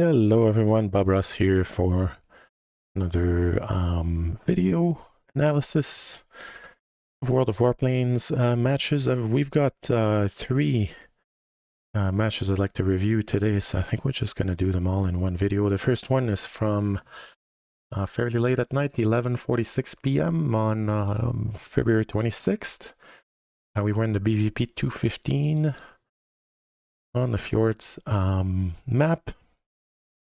Hello everyone, Bob Ross here for another video analysis of World of Warplanes matches. We've got three matches I'd like to review today, so I think we're just going to do them all in one video. The first one is from fairly late at night, 11:46 p.m. on February 26th. We were in the BVP 215 on the Fjords map.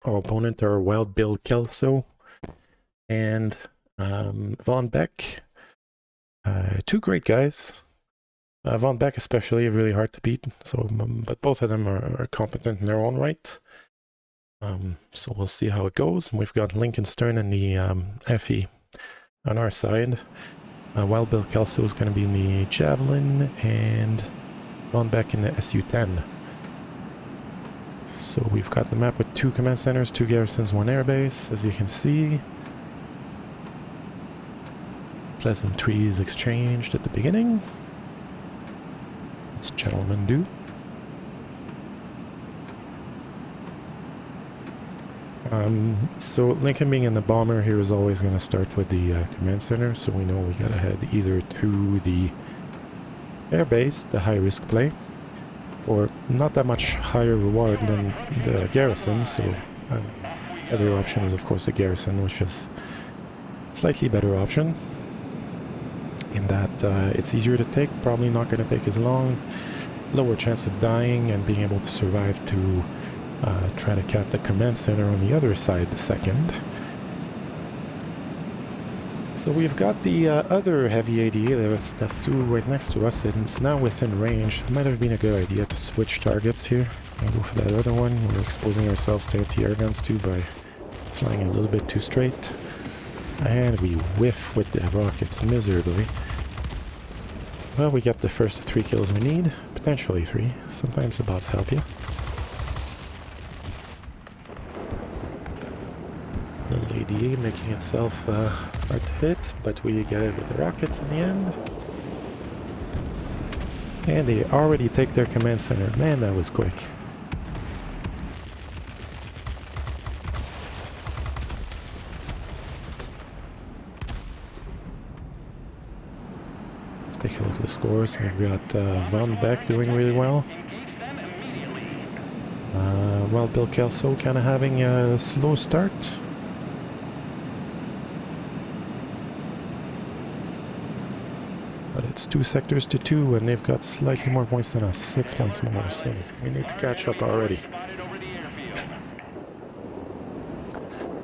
Our opponent are WildBillKelso and Von Beck. Two great guys. Von Beck especially really hard to beat. So, but both of them are competent in their own right. So we'll see how it goes. We've got LincolnStern in the FE on our side. WildBillKelso is going to be in the Javelin and Von Beck in the SU-10. So we've got the map with two command centers, two garrisons, one airbase, as you can see. Pleasantries exchanged at the beginning, as gentlemen do. So Lincoln being in the bomber here is always going to start with the command center, so we know we gotta head either to the airbase, the high risk play, for not that much higher reward than the garrison, so other option is of course the garrison, which is a slightly better option in that it's easier to take, probably not going to take as long, lower chance of dying and being able to survive to try to cap the command center on the other side the second. So we've got the other heavy ADA that flew right next to us, and it's now within range. It might have been a good idea to switch targets here and go for that other one. We're exposing ourselves to anti-air guns too by flying a little bit too straight. And we whiff with the rockets miserably. Well, we got the first 3 kills we need. Potentially 3. Sometimes the bots help you. Little ADA making itself hard to hit, but we get it with the rockets in the end. And they already take their command center. Man, that was quick. Let's take a look at the scores. We've got Von Beck doing really well. WildBillKelso kind of having a slow start. But it's 2 sectors to 2, and they've got slightly more points than us, 6 points more, so we need to catch up already.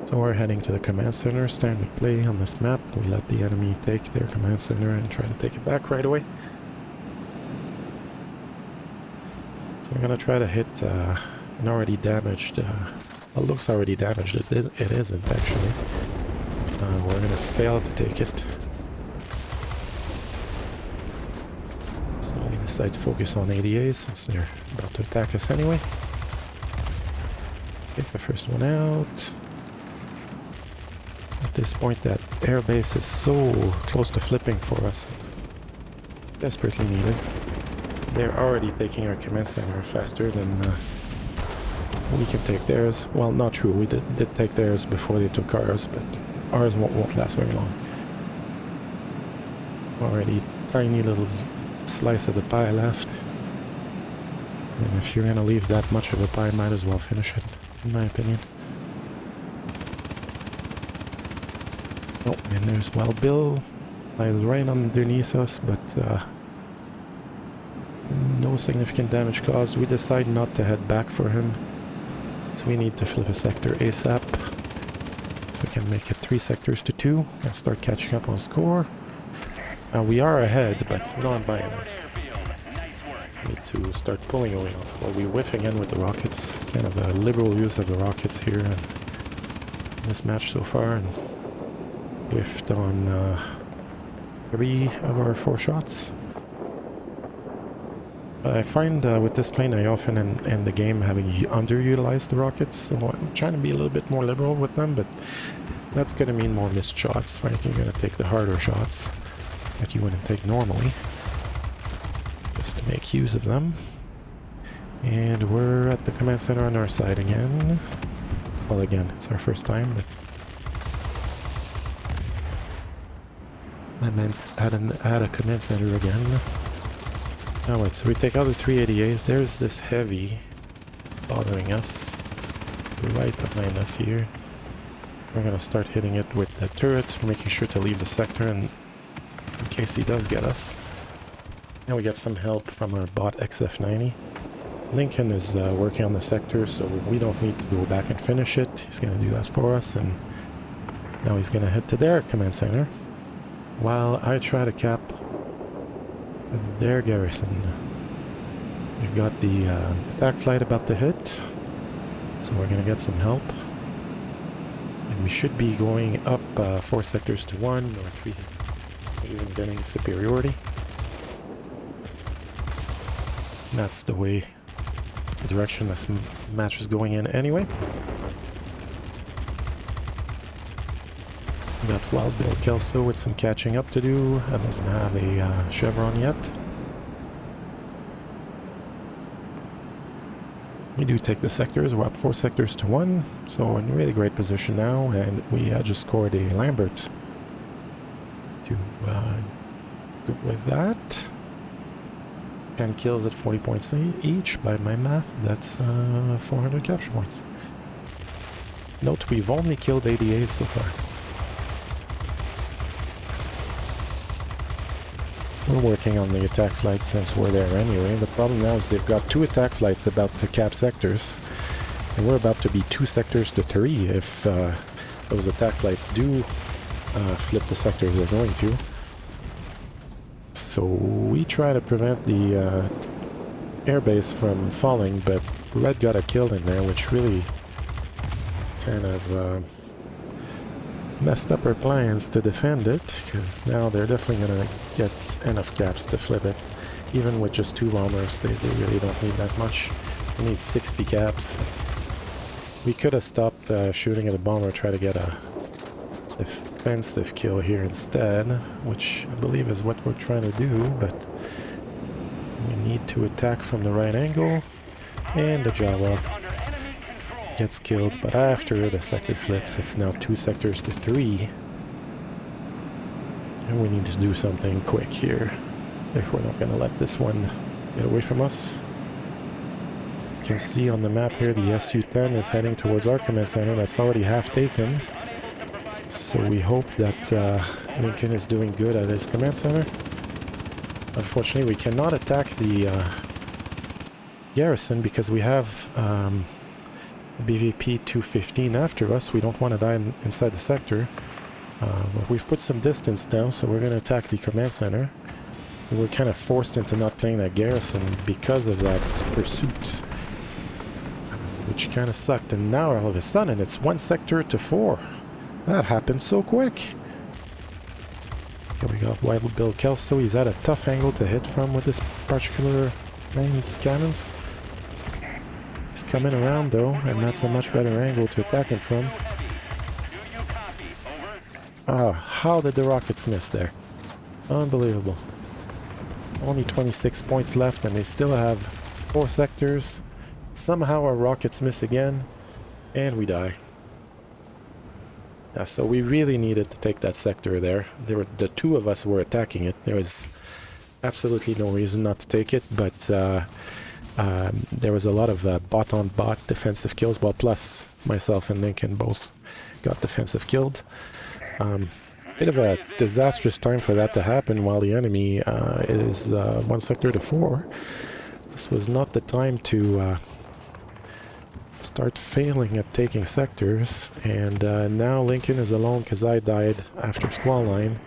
So we're heading to the command center, standard play on this map. We let the enemy take their command center and try to take it back right away. So we're going to try to hit an already damaged, well, looks already damaged, it isn't actually. We're going to fail to take it. So we decide to focus on ADAs since they're about to attack us anyway. Take the first one out. At this point that airbase is so close to flipping for us. Desperately needed. They're already taking our command center faster than we can take theirs. Well, not true, we did take theirs before they took ours, but ours won't last very long. Already tiny little slice of the pie left, and if you're gonna leave that much of a pie, might as well finish it, in my opinion. Oh, and there's WildBill, right underneath us, but no significant damage caused. We decide not to head back for him, so we need to flip a sector ASAP, so we can make it 3 sectors to 2 and start catching up on score. We are ahead, but not by enough. Need to start pulling away on score. We whiff again with the rockets. Kind of a liberal use of the rockets here in this match so far, and whiffed on 3 of our 4 shots. I find with this plane I often end the game having underutilized the rockets, so I'm trying to be a little bit more liberal with them, but that's going to mean more missed shots, right? You're going to take the harder shots that you wouldn't take normally, just to make use of them. And we're at the command center on our side again. Well, again, it's our first time, but I meant add a command center again. Alright, so we take out the 380As. There's this heavy bothering us right behind us here. We're gonna start hitting it with the turret, making sure to leave the sector in case he does get us. Now we get some help from our bot XF90. Lincoln is working on the sector, so we don't need to go back and finish it. He's gonna do that for us, and now he's gonna head to their command center while I try to cap their garrison. We've got the attack flight about to hit, so we're gonna get some help. And we should be going up 4 sectors to 1 or 3, even getting superiority. And that's the way, the direction this match is going in anyway. We got WildBillKelso with some catching up to do. That doesn't have a chevron yet. We do take the sectors. We're up 4 sectors to 1, so we're in a really great position now, and we just scored a Lambert to go with that. 10 kills at 40 points each. By my math, that's 400 capture points. Note we've only killed ADAs so far. We're working on the attack flights since we're there anyway. The problem now is they've got 2 attack flights about to cap sectors, and we're about to be 2 sectors to 3 if those attack flights do flip the sectors they're going to. So we try to prevent the airbase from falling, but Red got a kill in there, which really kind of messed up our plans to defend it, because now they're definitely going to get enough caps to flip it. Even with just 2 bombers, they really don't need that much. They need 60 caps. We could have stopped shooting at a bomber, try to get a defensive kill here instead, which I believe is what we're trying to do, but we need to attack from the right angle, and the Jawa gets killed, but after the sector flips, it's now 2 sectors to 3. And we need to do something quick here if we're not going to let this one get away from us. You can see on the map here the SU-10 is heading towards our command center. That's already half taken. So we hope that Lincoln is doing good at his command center. Unfortunately, we cannot attack the garrison because we have BVP 215 after us. We don't want to die inside the sector. We've put some distance down, so we're going to attack the command center. We were kind of forced into not playing that garrison because of that pursuit, which kind of sucked. And now all of a sudden it's 1 sector to 4. That happened so quick. Here we got WildBillKelso. He's at a tough angle to hit from with this particular range cannons. He's coming around though, and that's a much better angle to attack him from. Ah, how did the rockets miss there? Unbelievable. Only 26 points left, and they still have 4 sectors. Somehow our rockets miss again, and we die. So we really needed to take that sector there. The 2 of us were attacking it. There was absolutely no reason not to take it, but there was a lot of bot-on-bot defensive kills, well, plus myself and Lincoln both got defensive killed. Bit of a disastrous time for that to happen while the enemy is 1 sector to 4. This was not the time to start failing at taking sectors, and now Lincoln is alone because I died after squall line,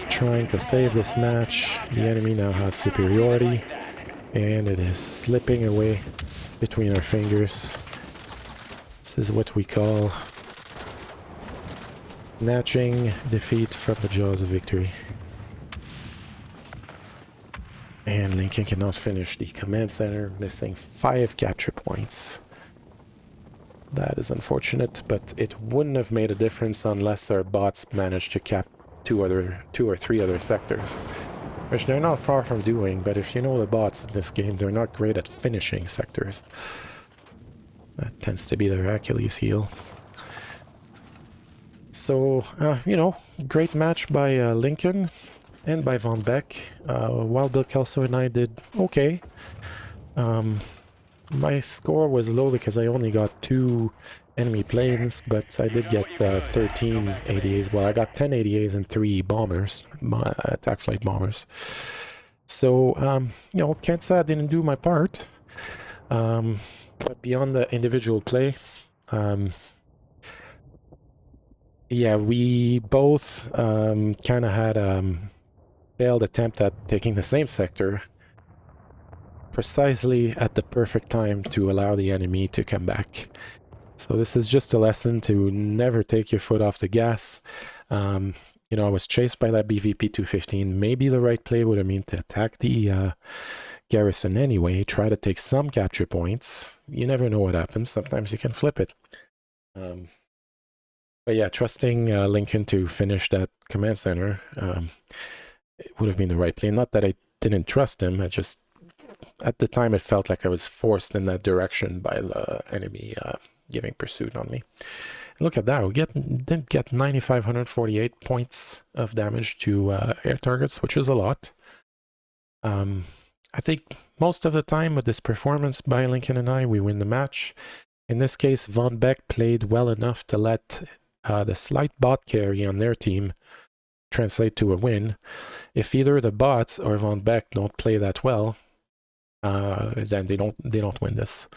trying to save this match. The enemy now has superiority, and it is slipping away between our fingers. This is what we call snatching defeat from the jaws of victory. And Lincoln cannot finish the command center, missing 5 capture points. That is unfortunate, but it wouldn't have made a difference unless our bots managed to cap 2 or 3 other sectors, which they're not far from doing. But if you know the bots in this game, they're not great at finishing sectors. That tends to be their Achilles heel. So, you know, great match by Lincoln and by Von Beck. WildBillKelso and I did okay. My score was low because I only got 2 enemy planes, but I did get 13 ADAs. Well, I got 10 ADAs and 3 bombers, attack flight bombers. So, you know, can't say I didn't do my part. But beyond the individual play, yeah, we both kind of had a failed attempt at taking the same sector precisely at the perfect time to allow the enemy to come back. So this is just a lesson to never take your foot off the gas. You know, I was chased by that BVP 215. Maybe the right play would have been to attack the garrison anyway, try to take some capture points. You never know what happens. Sometimes you can flip it. But yeah, trusting Lincoln to finish that command center it would have been the right play. Not that I didn't trust him, I just, at the time, it felt like I was forced in that direction by the enemy giving pursuit on me. Look at that, we did get 9,548 points of damage to air targets, which is a lot. I think most of the time with this performance by Lincoln and I, we win the match. In this case, Von Beck played well enough to let the slight bot carry on their team translate to a win. If either the bots or Von Beck don't play that well, then they don't win this.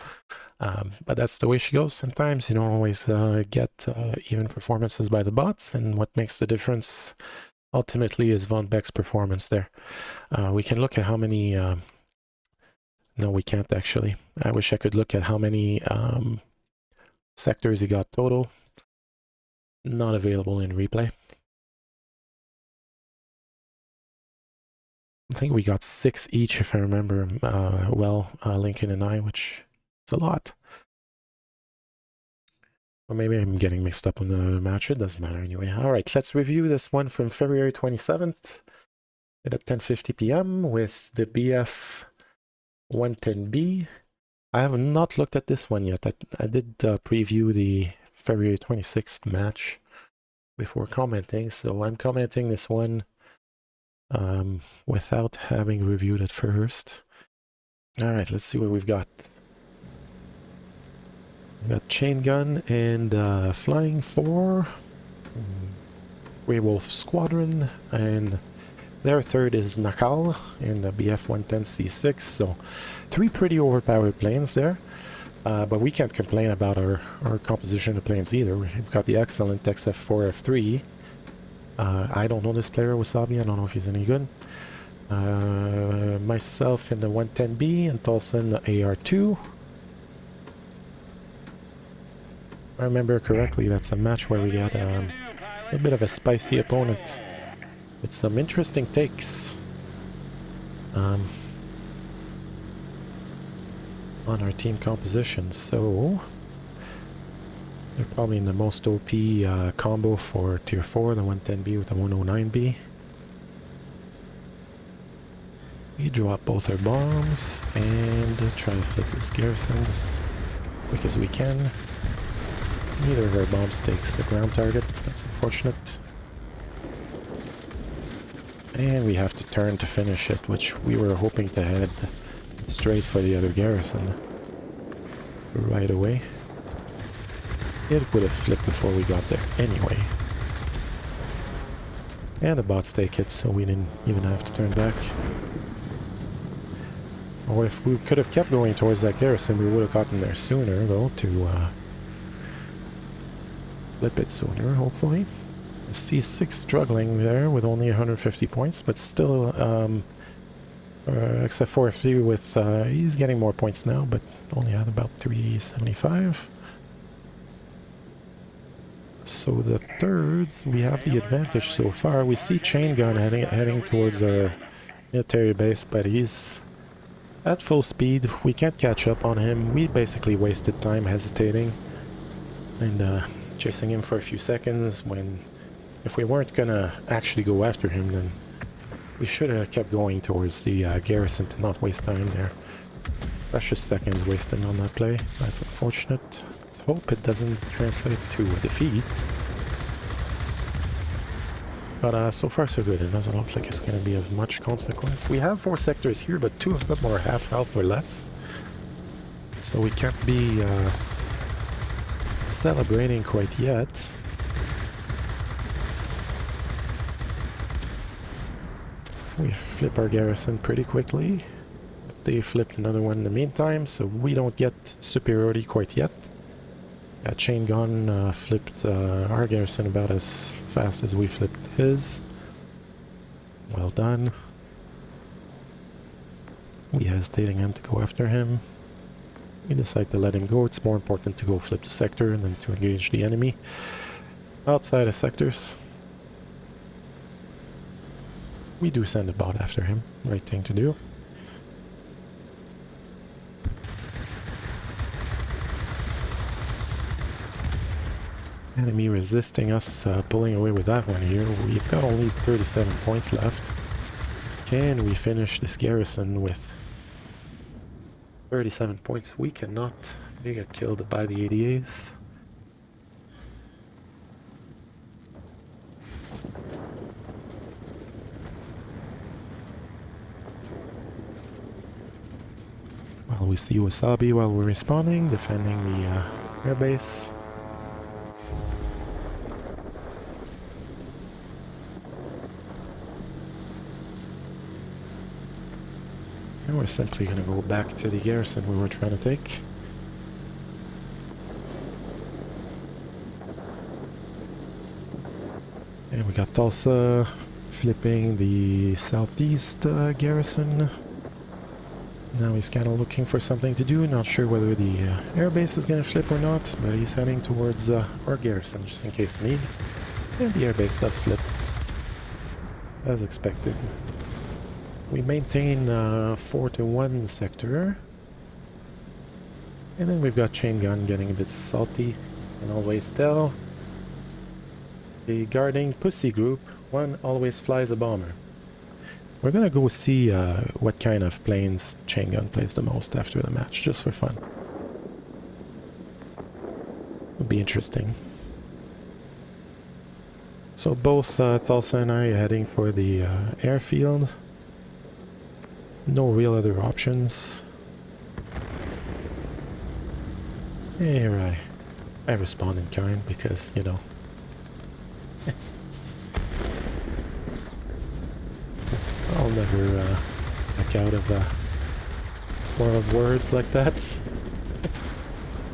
But that's the way she goes. Sometimes you don't always get even performances by the bots, and what makes the difference ultimately is Von Beck's performance there. We can look at how many... no, we can't actually. I wish I could look at how many sectors he got total. Not available in replay. I think we got 6 each, if I remember well, Lincoln and I, which is a lot. Or maybe I'm getting mixed up on the match. It doesn't matter anyway. All right, let's review this one from February 27th at 10:50 p.m. with the BF 110B. I have not looked at this one yet. I did preview the February 26th match before commenting, so I'm commenting this one without having reviewed it first. All right, let's see what we've got. We got Chain Gun and Flying 4, Grey Wolf Squadron, and their third is Nakhal in the BF 110C6. So 3 pretty overpowered planes there. But we can't complain about our composition of planes either. We've got the excellent XF4 F3. I don't know this player, Wasabi. I don't know if he's any good. Myself in the 110B and Thulsa in the AR2. If I remember correctly, that's a match where we got a bit of a spicy opponent with some interesting takes on our team composition. So they're probably in the most OP combo for tier 4, the 110B with the 109B. We drop both our bombs and try to flip this garrison as quick as we can. Neither of our bombs takes the ground target. That's unfortunate. And we have to turn to finish it, which we were hoping to head straight for the other garrison right away. It would have flipped before we got there anyway. And the bots take it, so we didn't even have to turn back. Or if we could have kept going towards that garrison, we would have gotten there sooner, though, to flip it sooner, hopefully. C6 struggling there with only 150 points, but still, except for F3 with, he's getting more points now, but only had about 375. So the third, we have the advantage so far. We see Chain Gun heading towards our military base, but he's at full speed. We can't catch up on him. We basically wasted time hesitating and chasing him for a few seconds when, if we weren't gonna actually go after him, then we should have kept going towards the garrison to not waste time there. Precious seconds wasted on that play. That's unfortunate. Let's hope it doesn't translate to a defeat. But so far so good. It doesn't look like it's going to be of much consequence. We have 4 sectors here, but 2 of them are half health or less. So we can't be celebrating quite yet. We flip our garrison pretty quickly. They flipped another one in the meantime, so we don't get superiority quite yet. Chain gun flipped our garrison about as fast as we flipped his. Well done. We hesitating him to go after him. We decide to let him go. It's more important to go flip the sector than to engage the enemy outside of sectors. We do send a bot after him. Right thing to do. Enemy resisting us, pulling away with that one here. We've got only 37 points left. Can we finish this garrison with 37 points? We cannot. They get killed by the ADAs. Well, we see Wasabi while we're respawning, defending the airbase. And we're simply going to go back to the garrison we were trying to take. And we got Thulsa flipping the southeast garrison. Now he's kind of looking for something to do, not sure whether the airbase is going to flip or not, but he's heading towards our garrison just in case need. And the airbase does flip, as expected. We maintain 4-1 sector. And then we've got chain gun getting a bit salty. And always tell the guarding pussy group, one always flies a bomber. We're gonna go see what kind of planes chain gun plays the most after the match, just for fun. It'll be interesting. So both Thulsa and I are heading for the airfield. No real other options. Here I respond in kind because, you know. I'll never back out of more of words like that.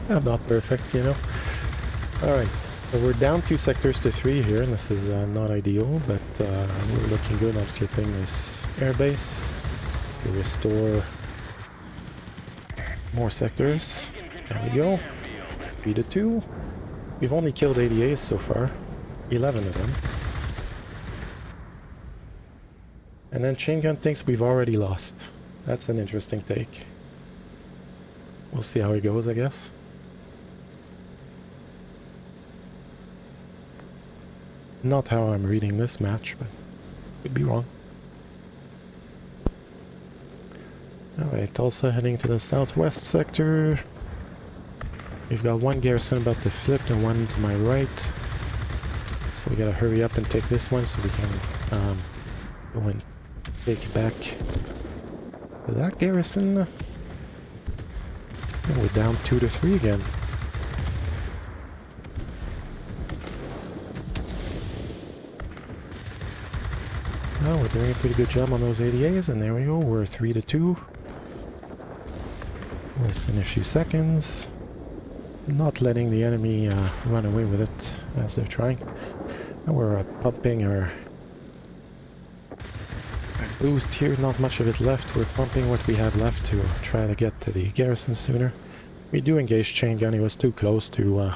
I'm not perfect, you know. Alright, so we're down 2 sectors to 3 here, and this is not ideal, but we're looking good on flipping this airbase to restore more sectors. There we go. 3-2. We've only killed ADAs so far, 11 of them. And then chain gun thinks we've already lost. That's an interesting take. We'll see how it goes, I guess. Not how I'm reading this match, but could be wrong. Alright, Thulsa heading to the southwest sector. We've got one garrison about to flip and one to my right. So we gotta hurry up and take this one so we can go and take it back to that garrison. And we're down 2-3 again. Well, we're doing a pretty good job on those ADAs, and there we go, we're 3-2. Within a few seconds. Not letting the enemy run away with it as they're trying. And we're pumping our boost here, not much of it left. We're pumping what we have left to try to get to the garrison sooner. We do engage chain gun, he was too close to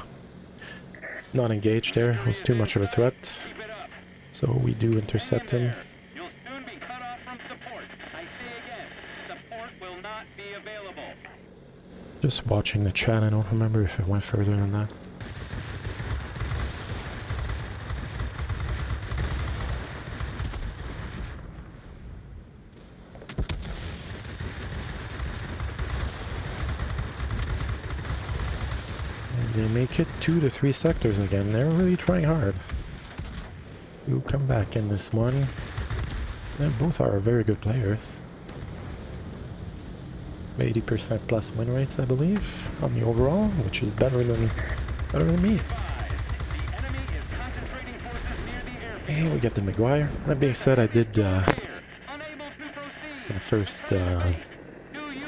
not engage there, it was too much of a threat. So we do intercept him. You'll soon be cut off from support. I say again, support will not be available. Just watching the chat, I don't remember if it went further than that. And they make it 2-3 sectors again. They're really trying hard. to come back in this one. And both are very good players. 80% plus win rates, I believe, on the overall, which is better than me. And we get the McGuire. That being said, I did my first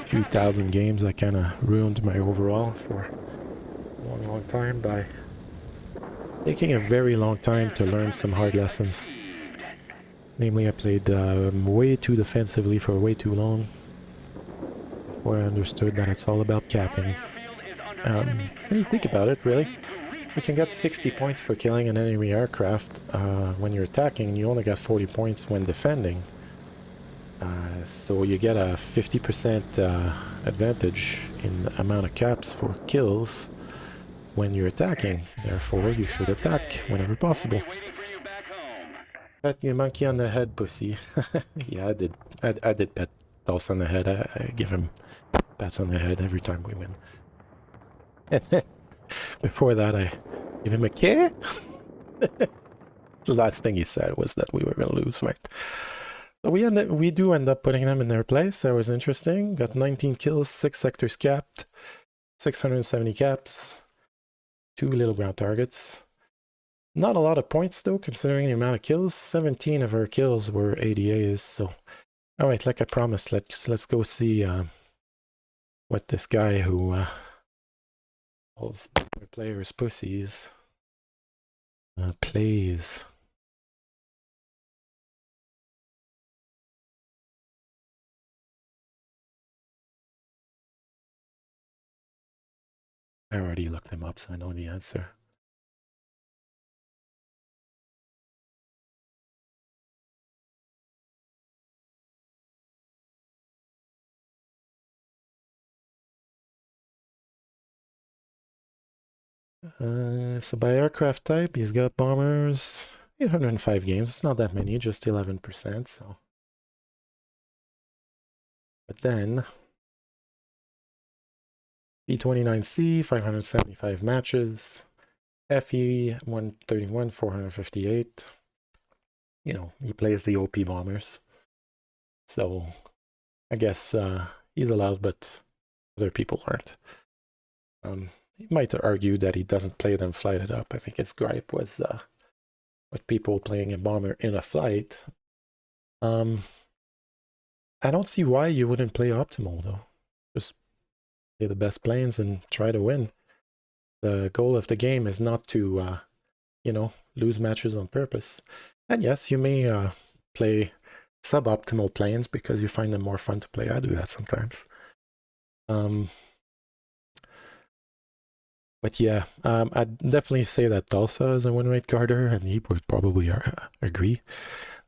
few thousand games. I kind of ruined my overall for a long time by taking a very long time to learn some hard lessons. Namely, I played way too defensively for way too long before I understood that it's all about capping. When you think about it, really, you can get 60 points for killing an enemy aircraft when you're attacking, and you only got 40 points when defending. So you get a 50% advantage in the amount of caps for kills when you're attacking. Therefore, you should attack whenever possible. Pat you monkey on the head, pussy. Yeah, I did. I did pat Thulsa on the head. I give him pats on the head every time we win. Before that, I give him a kick. The last thing he said was that we were going to lose, right? So we do end up putting them in their place. That was interesting. Got 19 kills, 6 sectors capped, 670 caps, 2 little ground targets. Not a lot of points though, considering the amount of kills. 17 of our kills were ADAs. So, all right, like I promised, let's go see what this guy who calls players pussies plays. I already looked him up, so I know the answer. So by aircraft type, he's got bombers, 805 games. It's not that many, just 11%. So, but then B-29C, 575 matches, FE 131, 458. You know, he plays the OP bombers. So I guess he's allowed, but other people aren't. He might argue that he doesn't play them flighted up. I think his gripe was with people playing a bomber in a flight. I don't see why you wouldn't play optimal though. Just play the best planes and try to win. The goal of the game is not to, you know, lose matches on purpose. And yes, you may play suboptimal planes because you find them more fun to play. I do that sometimes. But yeah, I'd definitely say that Thulsa is a win rate guarder, and he would probably agree.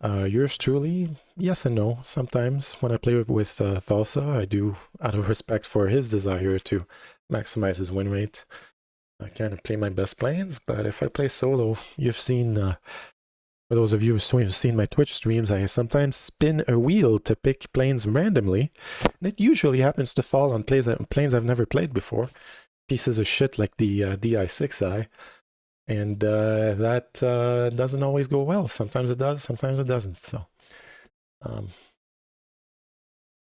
Yours truly, yes and no. Sometimes when I play with Thulsa, I do, out of respect for his desire to maximize his win rate, I kind of play my best planes. But if I play solo, you've seen, for those of you who've seen my Twitch streams, I sometimes spin a wheel to pick planes randomly. And it usually happens to fall on planes I've never played before. Pieces of shit like the DI6i, and that doesn't always go well. Sometimes it does, sometimes it doesn't. So, all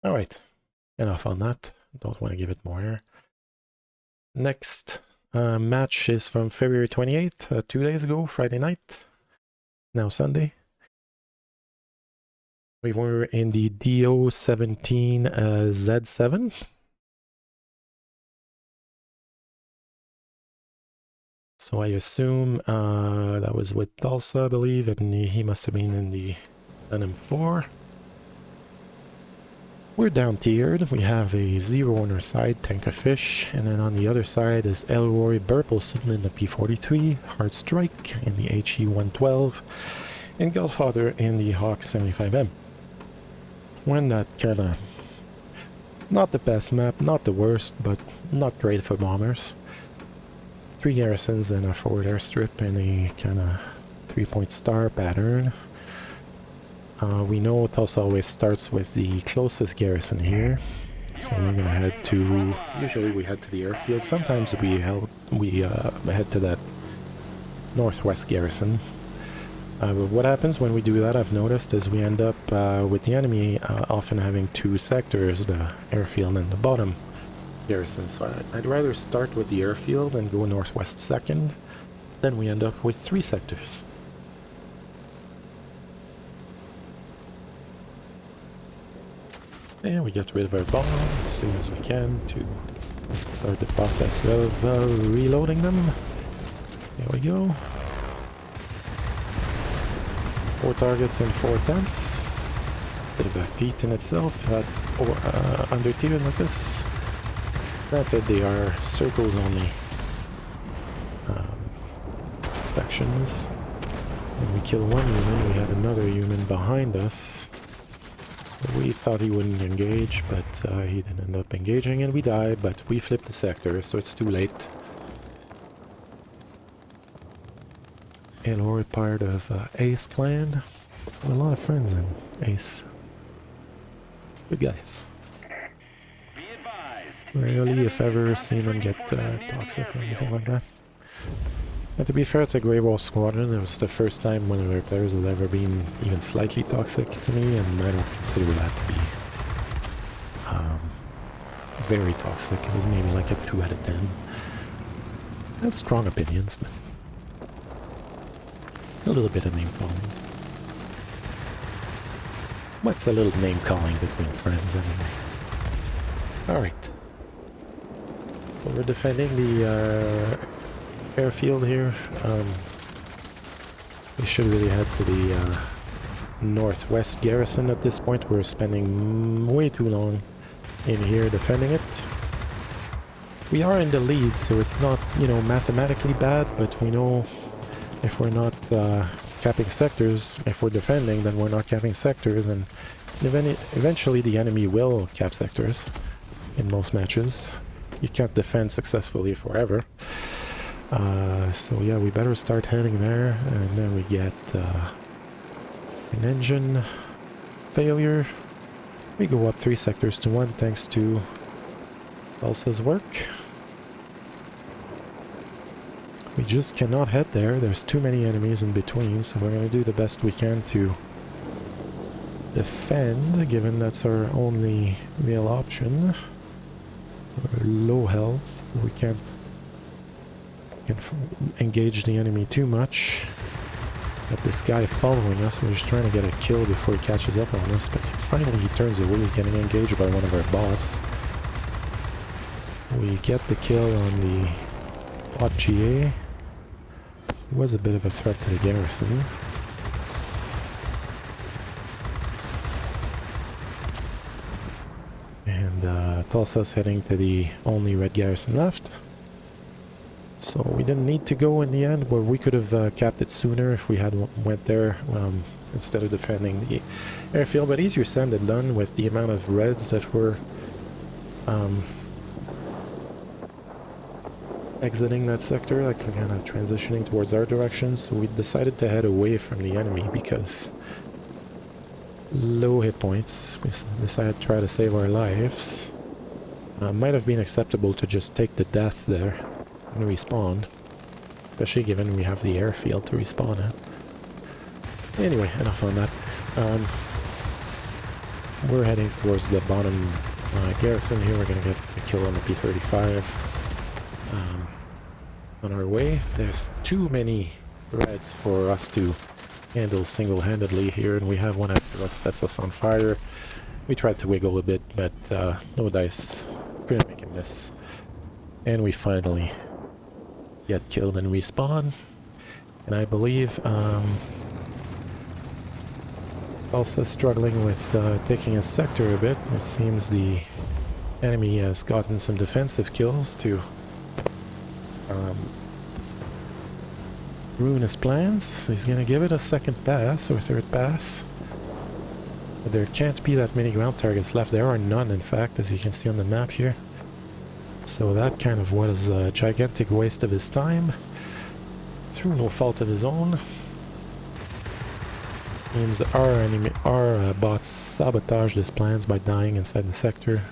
right, enough on that. Don't want to give it more air. Next match is from February 28th, 2 days ago, Friday night. Now Sunday. We were in the DO17 Z7. So I assume that was with Thulsa, I believe, and he must have been in the NM4. We're down tiered. We have a 0 on our side, Tank of Fish, and then on the other side is Elroy Burpleson in the P43, Hardstrike in the HE112, and Godfather in the Hawk 75M. We're in that kind of, not the best map, not the worst, but not great for bombers. 3 garrisons and a forward airstrip and a kind of 3-point star pattern. We know Thulsa always starts with the closest garrison here, so we're gonna head to. Usually we head to the airfield. Sometimes we head to that northwest garrison. But what happens when we do that, I've noticed, is we end up with the enemy often having two sectors, the airfield and the bottom garrison. So I'd rather start with the airfield and go northwest second. Then we end up with three sectors. And we get rid of our bombs as soon as we can to start the process of reloading them. There we go. 4 targets in 4 attempts. Bit of a feat in itself, undertiered like this. Granted, they are circles only sections. When we kill one human, we have another human behind us. We thought he wouldn't engage, but he didn't end up engaging, and we die, but we flipped the sector, so it's too late. And we're part of Ace Clan. We have a lot of friends in Ace. Good guys. Be advised. Rarely, if ever, seen them get toxic or anything like that. And to be fair to Grey Wolf Squadron, it was the first time one of their players had ever been even slightly toxic to me, and I don't consider that to be very toxic. It was maybe like a 2 out of 10. That's strong opinions, but a little bit of name calling. What's a little name calling between friends anyway? Alright. Well, we're defending the airfield here. We should really head to the northwest garrison at this point. We're spending way too long in here defending it. We are in the lead, so it's not, you know, mathematically bad, but we know if we're not capping sectors, if we're defending, then we're not capping sectors, and eventually the enemy will cap sectors in most matches. You can't defend successfully forever. So yeah, we better start heading there, and then we get an engine failure. We go up 3 sectors to 1 thanks to Thulsa's work. We just cannot head there. There's too many enemies in between, so we're going to do the best we can to defend, given that's our only real option. We're low health, so we can't engage the enemy too much. But this guy following us, we're just trying to get a kill before he catches up on us, but finally he turns away. He's getting engaged by one of our bots. We get the kill on the bot GA. He was a bit of a threat to the garrison. And Thulsa's heading to the only red garrison left. So we didn't need to go in the end, but we could have capped it sooner if we had went there instead of defending the airfield. But easier said than done with the amount of reds that were exiting that sector, like kind of transitioning towards our direction. So we decided to head away from the enemy because low hit points. We decided to try to save our lives. Might have been acceptable to just take the death there and respawn, especially given we have the airfield to respawn at. Anyway, enough on that. We're heading towards the bottom garrison here. We're gonna get a kill on the P-35 on our way. There's too many reds for us to handle single-handedly here, and we have one after us, sets us on fire. We tried to wiggle a bit, but no dice, couldn't make a miss. And we finally get killed and respawn. And I believe also struggling with taking a sector a bit. It seems the enemy has gotten some defensive kills to ruin his plans. He's gonna give it a second pass or third pass. But there can't be that many ground targets left. There are none, in fact, as you can see on the map here. So that kind of was a gigantic waste of his time, through no fault of his own. Seems our bots sabotaged his plans by dying inside the sector,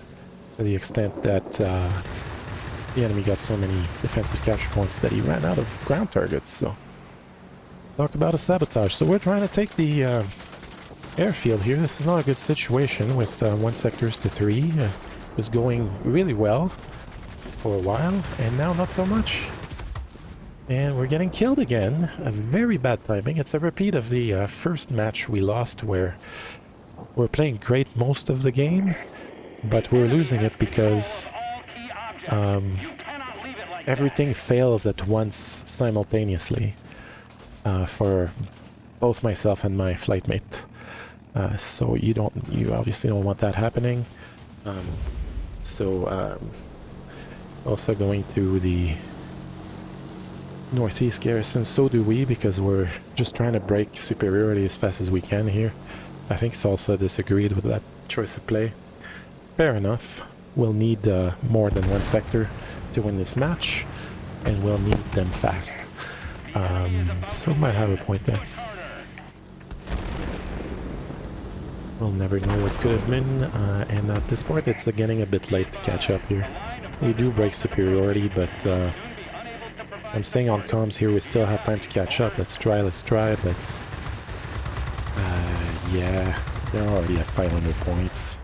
to the extent that the enemy got so many defensive capture points that he ran out of ground targets. So talk about a sabotage. So we're trying to take the airfield here. This is not a good situation with 1 sectors to 3. It was going really well for a while, and now not so much. And we're getting killed again. A very bad timing. It's a repeat of the first match we lost, where we're playing great most of the game, but we're losing it because everything fails at once simultaneously for both myself and my flight mate. So you obviously don't want that happening. Also going to the northeast garrison, so do we, because we're just trying to break superiority as fast as we can here. I think Thulsa disagreed with that choice of play. Fair enough. We'll need more than 1 sector to win this match, and we'll need them fast. So might have a point there. We'll never know what could have been, and at this point it's getting a bit late to catch up here. We do break superiority, but I'm saying on comms here we still have time to catch up. Let's try, but yeah, they're already at 500 points.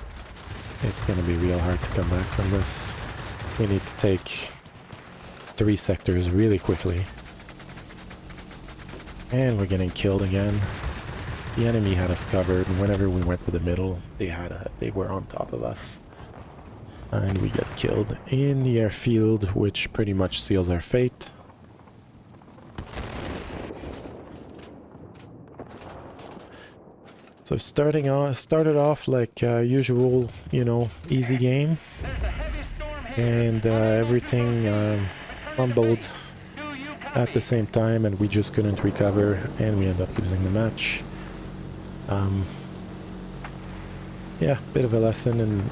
It's gonna be real hard to come back from this. We need to take 3 sectors really quickly. And we're getting killed again. The enemy had us covered, and whenever we went to the middle, they were on top of us. And we got killed in the airfield, which pretty much seals our fate. So started off like usual, you know, easy game, and everything fumbled at the same time, and we just couldn't recover, and we ended up losing the match. Yeah, bit of a lesson, and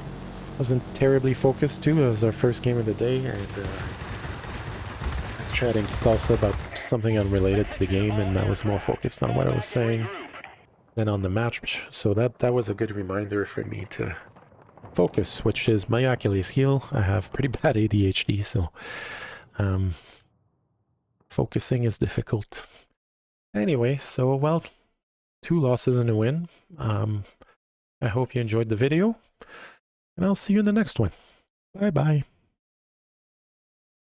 wasn't terribly focused too. It was our first game of the day, and I was chatting to Thulsa about something unrelated to the game, and I was more focused on what I was saying than on the match. So that was a good reminder for me to focus, which is my Achilles heel. I have pretty bad ADHD, so focusing is difficult. Anyway, so well, 2 losses and a win. I hope you enjoyed the video, and I'll see you in the next one. Bye bye.